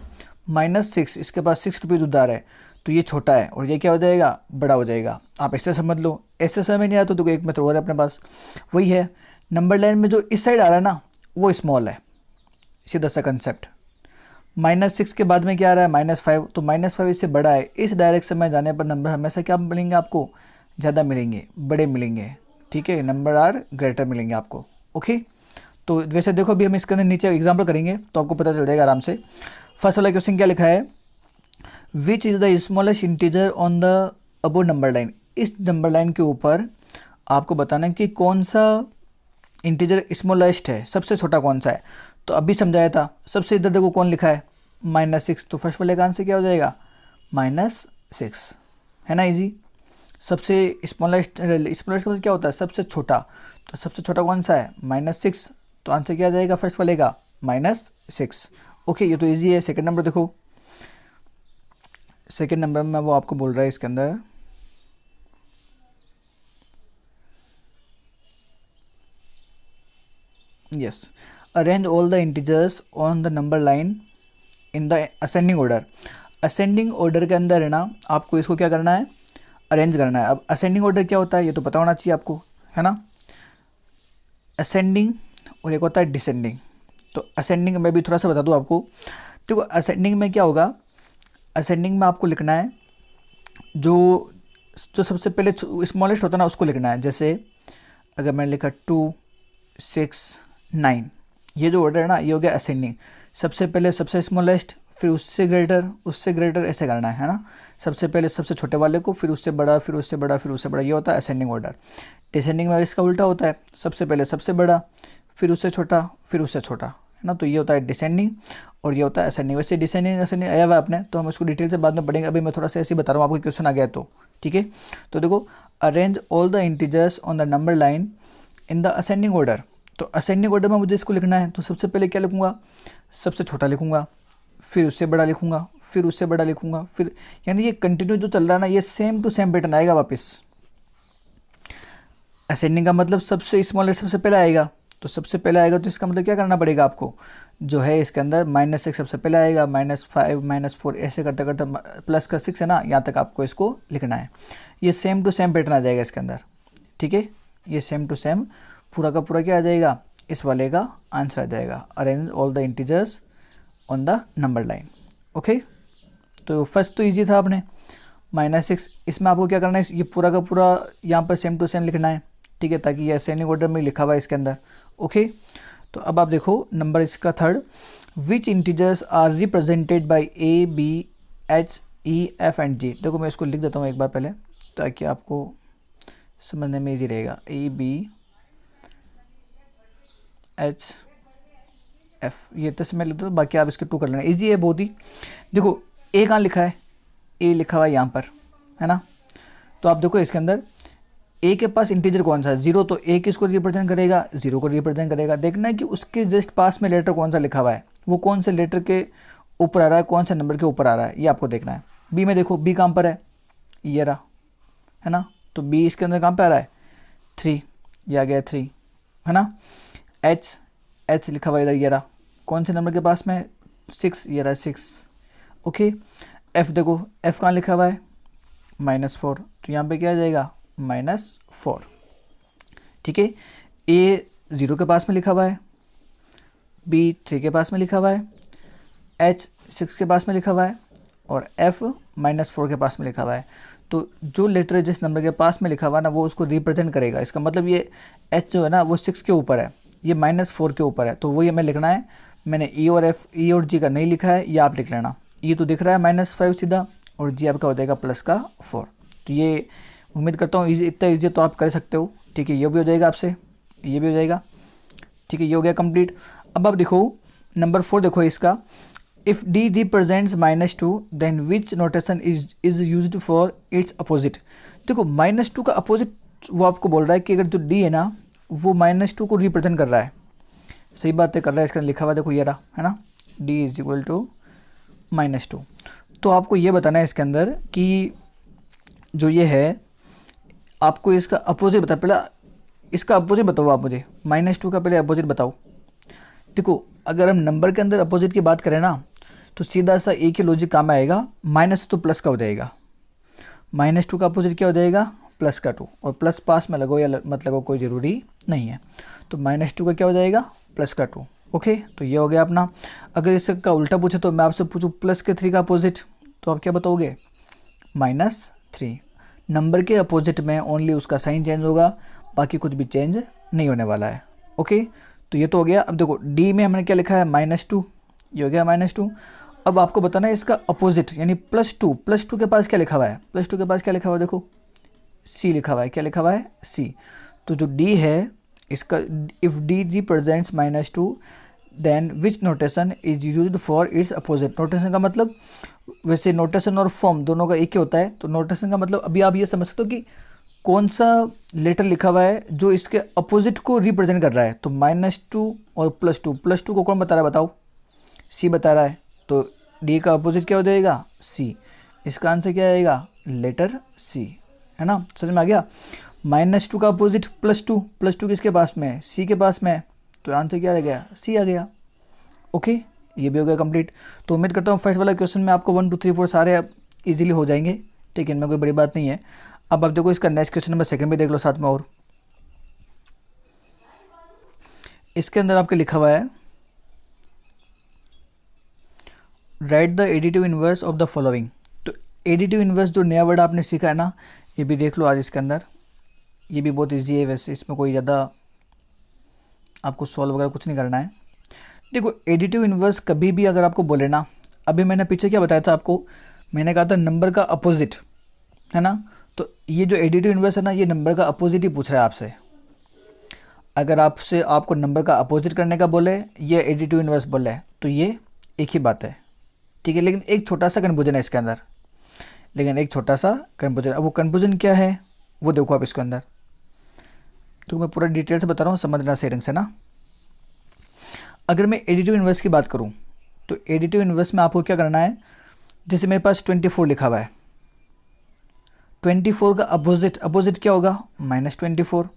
-6, इसके पास 6 रुपीज़ उधार है, तो ये छोटा है और ये क्या हो जाएगा, बड़ा हो जाएगा। आप ऐसे समझ लो, ऐसे समझ नहीं आया तो देखो एक मेथड और है अपने पास, वही है नंबर लाइन में जो इस साइड आ रहा है ना वो स्मॉल है, सीधा सा कंसेप्ट। -6 के बाद में क्या आ रहा है, -5, तो -5 इससे बड़ा है। इस डायरेक्शन में जाने पर नंबर हमेशा क्या मिलेंगे आपको, ज़्यादा मिलेंगे, बड़े मिलेंगे। ठीक है, नंबर आर ग्रेटर मिलेंगे आपको। ओके, तो वैसे देखो अभी हम इसके अंदर नीचे एग्जाम्पल करेंगे तो आपको पता चल जाएगा आराम से। फर्स्ट वाला क्वेश्चन क्या लिखा है, which is the smallest integer on the above number line. इस नंबर लाइन के ऊपर आपको बताना है कि कौन सा इंटीजर स्मॉलेस्ट है, सबसे छोटा कौन सा है। तो अभी समझाया था, सबसे इधर देखो कौन लिखा है, -6, तो फर्स्ट वाले का आंसर क्या हो जाएगा, -6, है ना, इजी। सबसे स्मॉलेस्ट मतलब क्या होता है, सबसे छोटा, तो सबसे छोटा कौन सा है, -6, तो आंसर क्या आ जाएगा फर्स्ट वाले का, -6। ओके, ये तो इजी है। सेकंड नंबर देखो, सेकंड नंबर में वो आपको बोल रहा है इसके अंदर, yes, arrange all the integers on the number line in the ascending order. Ascending order के अंदर है ना आपको इसको क्या करना है, अरेंज करना है। अब असेंडिंग ऑर्डर क्या होता है ये तो पता होना चाहिए आपको, है ना। असेंडिंग और एक होता है डिसेंडिंग। तो असेंडिंग में भी थोड़ा सा बता दूँ आपको, देखो असेंडिंग में क्या होगा, असेंडिंग में आपको लिखना है जो जो सबसे पहले स्मॉलेस्ट होता है ना उसको लिखना है। जैसे अगर मैंने लिखा 2, 6, 9, ये जो ऑर्डर है ना ये हो गया असेंडिंग। सबसे पहले सबसे स्मॉलेस्ट, फिर उससे ग्रेटर ऐसे करना है ना। सबसे पहले सबसे छोटे वाले को, फिर उससे बड़ा, फिर उससे बड़ा, फिर उससे बड़ा, ये होता है असेंडिंग ऑर्डर। डिसेंडिंग में इसका उल्टा होता है, सबसे पहले सबसे बड़ा, फिर उससे छोटा, फिर उससे छोटा, है ना। तो ये होता है डिसेंडिंग और ये होता है असेंडिंग। वैसे डिसेंडिंग असेंडिंग आया हुआ है आपने, तो हम इसको डिटेल से बाद में पढ़ेंगे। अभी मैं थोड़ा सा ऐसे ही बता रहा हूँ आपको, क्वेश्चन आ गया तो ठीक है। तो देखो, arrange all the integers on the number line in the ascending order. तो असेंडिंग ऑर्डर में मुझे इसको लिखना है, तो सबसे पहले क्या लिखूंगा, सबसे छोटा लिखूंगा, फिर उससे बड़ा लिखूंगा, फिर उससे बड़ा लिखूंगा, फिर, यानी ये कंटिन्यू जो चल रहा है ना ये सेम टू सेम पैटर्न आएगा वापस। असेंडिंग का मतलब सबसे स्मॉलेस्ट सबसे पहले आएगा, तो सबसे पहले आएगा तो इसका मतलब क्या करना पड़ेगा आपको, जो है इसके अंदर -6 सबसे पहले आएगा, -5 -4 ऐसे करते करते प्लस का 6 है ना, यहाँ तक आपको इसको लिखना है। ये सेम टू सेम पैटर्न आ जाएगा इसके अंदर, ठीक है। ये सेम टू सेम पूरा का पूरा क्या आ जाएगा, इस वाले का आंसर आ जाएगा, arrange all the integers on the number line. Okay, तो फर्स्ट तो ईजी था आपने, -6। इसमें आपको क्या करना है, ये पूरा का पूरा यहाँ पर सेम टू सेम लिखना है, ठीक है, ताकि ये असेंडिंग ऑर्डर में लिखा हुआ है इसके अंदर। ओके, तो अब आप देखो नंबर इसका third, which integers are represented by A, B, H, E, F and G। देखो मैं इसको लिख देता हूँ एक बार पहले ताकि आपको समझने में ईजी रहेगा। A, B, H, F, ये तो मैं लिख देता हूँ, बाकी आप इसके 2 कर लेना, ईजी है बहुत ही। देखो A कहाँ लिखा है, A लिखा हुआ है यहाँ पर, है ना। तो आप देखो इसके अंदर ए के पास इंटीजर कौन सा है, 0, तो ए किसको रिप्रेजेंट करेगा, 0 को रिप्रेजेंट करेगा। देखना है कि उसके जस्ट पास में लेटर कौन सा लिखा हुआ है, वो कौन से लेटर के ऊपर आ रहा है, कौन से नंबर के ऊपर आ रहा है, ये आपको देखना है। बी में देखो, बी कहाँ पर है, ये रहा, है ना, तो बी इसके अंदर कहाँ पे आ रहा है, 3, ये आ गया 3, है ना। एच लिखा हुआ इधर, ये रहा, कौन से नंबर के पास में, 6, ये रहा 6, ओके। एफ देखो, एफ कहाँ लिखा हुआ है, -4, तो यहाँ पे क्या आ जाएगा, -4, ठीक है। ए 0 के पास में लिखा हुआ है, बी 3 के पास में लिखा हुआ है, एच 6 के पास में लिखा हुआ है, और एफ -4 के पास में लिखा हुआ है। तो जो लेटर जिस नंबर के पास में लिखा हुआ है ना, वो उसको रिप्रेजेंट करेगा। इसका मतलब ये एच जो है ना, वो 6 के ऊपर है, ये -4 के ऊपर है, तो वो ये हमें लिखना है। मैंने ई और जी का नहीं लिखा है, ये आप लिख लेना। ई तो दिख रहा है -5 सीधा, और जी आपका हो जाएगा +4। तो ये उम्मीद करता हूँ इतना ईजी तो आप कर सकते हो, ठीक है। ये भी हो जाएगा आपसे, ये भी हो जाएगा, ठीक है। ये हो गया कंप्लीट। अब आप देखो नंबर 4 देखो इसका, if D represents -2 then which notation is used for its opposite. देखो -2 का अपोजिट वो आपको बोल रहा है कि अगर जो डी है ना, वो -2 को रिप्रेजेंट कर रहा है, सही बात है, कर रहा है। इसका लिखा हुआ देखो, ये रहा, है ना, डी इज इक्वल टू -2। तो आपको ये बताना है इसके अंदर कि जो ये है, आपको इसका अपोजिट बता, पहले इसका अपोजिट बताओ आप मुझे, -2 का पहले अपोजिट बताओ। देखो अगर हम नंबर के अंदर अपोजिट की बात करें ना, तो सीधा सा एक ही लॉजिक काम आएगा, माइनस तो प्लस का हो जाएगा, -2 का अपोजिट क्या हो जाएगा, +2, और प्लस पास में लगो या मत लगो कोई ज़रूरी नहीं है। तो -2 का क्या हो जाएगा, +2, ओके। तो ये हो गया अपना। अगर इसका उल्टा पूछे तो मैं आपसे पूछूँ +3 का अपोजिट, तो आप क्या बताओगे, -3। नंबर के अपोजिट में ओनली उसका साइन चेंज होगा, बाकी कुछ भी चेंज नहीं होने वाला है, ओके। तो ये तो हो गया। अब देखो डी में हमने क्या लिखा है, -2, ये हो गया -2। अब आपको बताना है इसका अपोजिट यानी +2। +2 के पास क्या लिखा हुआ है, +2 के पास क्या लिखा हुआ है, देखो सी लिखा हुआ है, क्या लिखा हुआ है, सी। तो जो डी है इसका, if D represents -2 then which notation is used for its opposite. Notation का मतलब, वैसे नोटेशन और फॉर्म दोनों का एक ही होता है, तो नोटेशन का मतलब अभी आप ये समझ सकते हो कि कौन सा लेटर लिखा हुआ है जो इसके अपोजिट को रिप्रेजेंट कर रहा है। तो -2 और +2 को कौन बता रहा है बताओ, सी बता रहा है, तो डी का अपोजिट क्या हो जाएगा, सी। इसका आंसर क्या आएगा, लेटर सी, है ना, समझ में आ गया। -2 का अपोजिट +2 किसके पास में है, सी के पास में है, तो आंसर क्या आ गया, सी आ गया, ओके। ये भी हो गया कंप्लीट। तो उम्मीद करता हूँ फर्स्ट वाला क्वेश्चन में आपको 1 2 3 4 सारे इजीली हो जाएंगे, ठीक है, इनमें कोई बड़ी बात नहीं है। अब आप देखो इसका नेक्स्ट क्वेश्चन नंबर 2 भी देख लो साथ में। और इसके अंदर आपके लिखा हुआ है, right the additive inverse of the following. तो एडिटिव इनवर्स जो नया वर्ड आपने सीखा है ना, ये भी देख लो आज इसके अंदर। ये भी बहुत ईजी है, वैसे इसमें कोई ज़्यादा आपको सॉल्व वगैरह कुछ नहीं करना है। देखो एडिटिव इनवर्स कभी भी अगर आपको बोले ना, अभी मैंने पीछे क्या बताया था आपको, मैंने कहा था नंबर का अपोजिट, है ना। तो ये जो एडिटिव इनवर्स है ना, ये नंबर का अपोजिट ही पूछ रहा है आपसे। अगर आपको नंबर का अपोजिट करने का बोले, ये एडिटिव इनवर्स बोले, तो ये एक ही बात है, ठीक है। लेकिन एक छोटा सा कन्फ्यूजन है इसके अंदर, अब वो कन्फ्यूजन क्या है वो देखो आप इसके अंदर। तो मैं पूरा डिटेल से बता रहा हूँ, समझना सही ढंग से ना। अगर मैं एडिटिव इनवर्स की बात करूं, तो एडिटिव इनवर्स में आपको क्या करना है, जैसे मेरे पास 24 लिखा हुआ है, 24 का अपोजिट क्या होगा, -24।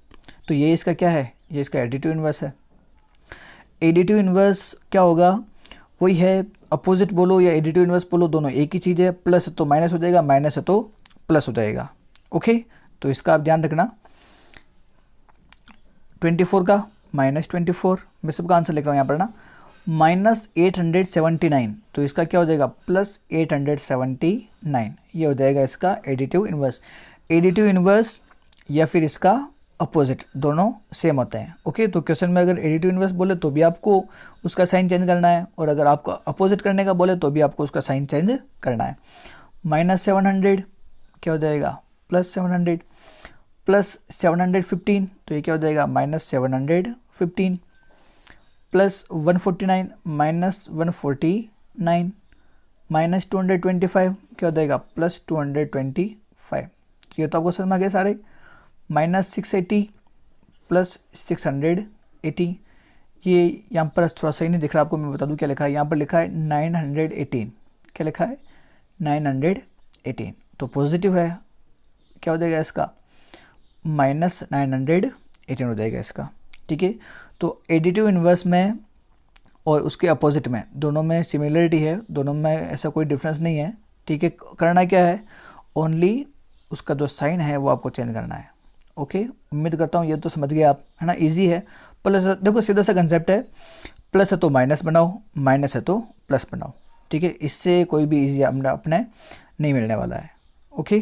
तो ये इसका क्या है, ये इसका एडिटिव इनवर्स है। एडिटिव इनवर्स क्या होगा, वही है, अपोजिट बोलो या एडिटिव इनवर्स बोलो, दोनों एक ही चीज़ है। प्लस है तो माइनस हो जाएगा, माइनस है तो प्लस हो जाएगा, ओके। तो इसका आप ध्यान रखना। 24 का -24, मैं सबका आंसर लिख रहा हूँ यहाँ पर ना, -879, तो इसका क्या हो जाएगा, +879, ये हो जाएगा इसका एडिटिव इनवर्स। एडिटिव इनवर्स या फिर इसका अपोजिट दोनों सेम होते हैं, ओके। तो क्वेश्चन में अगर एडिटिव इनवर्स बोले तो भी आपको उसका साइन चेंज करना है, और अगर आपको अपोजिट करने का बोले तो भी आपको उसका साइन चेंज करना है। -700 क्या हो जाएगा, +700, +715, तो ये क्या हो जाएगा, -715, +149, -149, -225 क्या हो जाएगा, +225। ये तो आपको समझ में आ गया सारे, -680 प्लस 680, ये यहाँ पर थोड़ा सही नहीं दिख रहा आपको, मैं बता दूँ क्या लिखा है। यहाँ पर लिखा है 918, क्या लिखा है 918, तो पॉजिटिव है, क्या हो जाएगा इसका -918 हो जाएगा इसका। ठीक है, तो एडिटिव इन्वर्स में और उसके अपोजिट में दोनों में सिमिलरिटी है, दोनों में ऐसा कोई डिफरेंस नहीं है। ठीक है, करना क्या है, ओनली उसका जो साइन है वो आपको चेंज करना है। ओके, उम्मीद करता हूँ ये तो समझ गए आप, है ना, इजी है। प्लस देखो सीधा सा कंसेप्ट है, प्लस है तो माइनस बनाओ, माइनस है तो प्लस बनाओ। ठीक है, इससे कोई भी इजी अपने नहीं मिलने वाला है। ओके,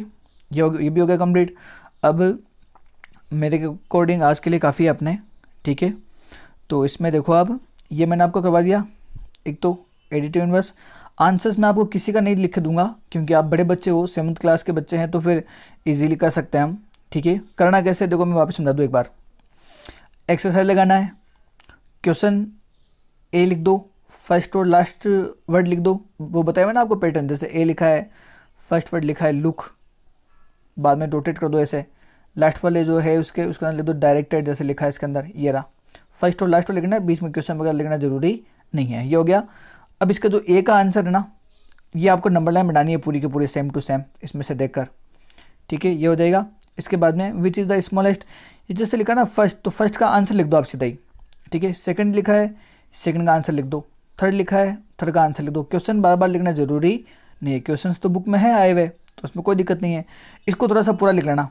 ये भी हो गया कंप्लीट। अब मेरे अकॉर्डिंग आज के लिए काफ़ी है अपने। ठीक है, तो इसमें देखो अब ये मैंने आपको करवा दिया, एक तो एडिटिव इन्वर्स। आंसर्स मैं आपको किसी का नहीं लिख दूंगा क्योंकि आप बड़े बच्चे हो, 7th क्लास के बच्चे हैं, तो फिर इजीली कर सकते हैं हम। ठीक है, करना कैसे देखो मैं वापस समझा दूँ एक बार। एक्सरसाइज लगाना है, क्वेश्चन ए लिख दो, फर्स्ट और लास्ट वर्ड लिख दो, वो बताया मैंने आपको पैटर्न, जैसे ए लिखा है, फर्स्ट वर्ड लिखा है लुक, बाद में रोटेट कर दो ऐसे, लास्ट वाले जो है उसके अंदर लिख दो डायरेक्टेड, जैसे लिखा है इसके अंदर, ये रहा। फर्स्ट और लास्ट को लिखना है, बीच में क्वेश्चन वगैरह लिखना जरूरी नहीं है। ये हो गया। अब इसका जो ए का आंसर है ना, ये आपको नंबर लाइन बनानी है पूरी की पूरी सेम टू सेम इसमें से देखकर। ठीक है, ये हो जाएगा। इसके बाद में विच इज़ द स्मॉलेस्ट, ये जैसे लिखा ना फर्स्ट, तो फर्स्ट का आंसर लिख दो आप सीधा ही। ठीक है, सेकंड लिखा है, सेकंड का आंसर लिख दो, थर्ड लिखा है, थर्ड का आंसर लिख दो। क्वेश्चन बार बार लिखना जरूरी नहीं है, क्वेश्चन तो बुक में है आए हुए, तो उसमें कोई दिक्कत नहीं है। इसको थोड़ा सा पूरा लिख लेना,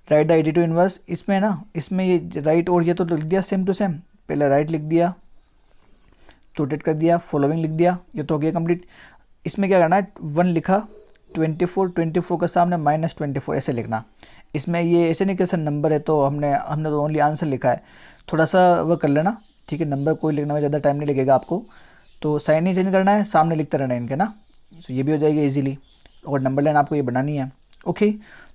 राइट द एडिटिव इन्वर्स। इसमें ना, इसमें ये राइट और ये तो लिख दिया सेम टू सेम, पहले राइट लिख दिया, रोटेट कर दिया, फॉलोइंग लिख दिया, ये तो हो गया कंप्लीट। इसमें क्या करना है, 1 लिखा, 24 का सामने -24 ऐसे लिखना। इसमें ये ऐसे नहीं कि सर नंबर है तो हमने तो ओनली आंसर लिखा है, थोड़ा सा वो कर लेना। ठीक है, नंबर कोई लिखने में ज़्यादा टाइम नहीं लगेगा आपको, तो साइन ही चेंज करना है, सामने लिखते रहना है इनके ना, तो ये भी हो जाएगा इजीली। और नंबर लाइन आपको ये बनानी है। ओके,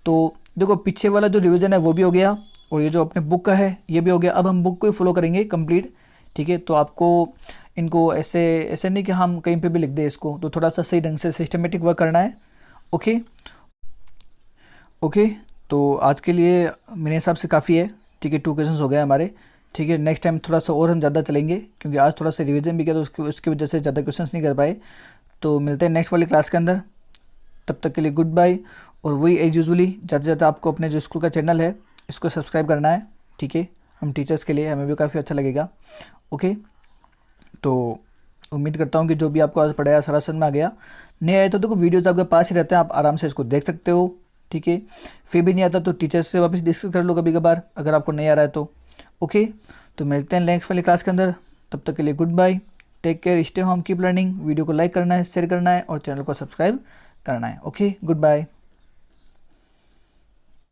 तो देखो पीछे वाला जो रिवीजन है वो भी हो गया, और ये जो अपने बुक का है ये भी हो गया। अब हम बुक को ही फॉलो करेंगे कंप्लीट। ठीक है, तो आपको इनको ऐसे नहीं कि हम कहीं पे भी लिख दें इसको, तो थोड़ा सा सही ढंग से सिस्टमेटिक वर्क करना है। ओके ओके, तो आज के लिए मेरे हिसाब से काफ़ी है। ठीक है, 2 क्वेश्चंस हो गए हमारे। ठीक है, नेक्स्ट टाइम थोड़ा सा और हम ज़्यादा चलेंगे क्योंकि आज थोड़ा सा रिवीजन भी किया, तो उसकी वजह से ज़्यादा क्वेश्चंस नहीं कर पाए। तो मिलते हैं नेक्स्ट वाली क्लास के अंदर, तब तक के लिए गुड बाय। और वही एज यूजुअली ज़्यादा से ज़्यादा आपको अपने जो स्कूल का चैनल है इसको सब्सक्राइब करना है। ठीक है, हम टीचर्स के लिए हमें भी काफ़ी अच्छा लगेगा। ओके, तो उम्मीद करता हूँ कि जो भी आपको आज पढ़ाया सारा समझ में आ गया। नहीं आया तो देखो वीडियोज़ आपके पास ही रहते हैं, आप आराम से इसको देख सकते हो। ठीक है, फिर भी नहीं आता तो टीचर्स से वापस डिस्कस कर लो कभी कभार, अगर आपको नहीं आ रहा है तो। ओके, तो मिलते हैं नेक्स्ट वाली क्लास के अंदर, तब तक के लिए goodbye, take care, stay home, keep learning. Video को लाइक करना है, शेयर करना है और चैनल को सब्सक्राइब करना है। Okay, good bye.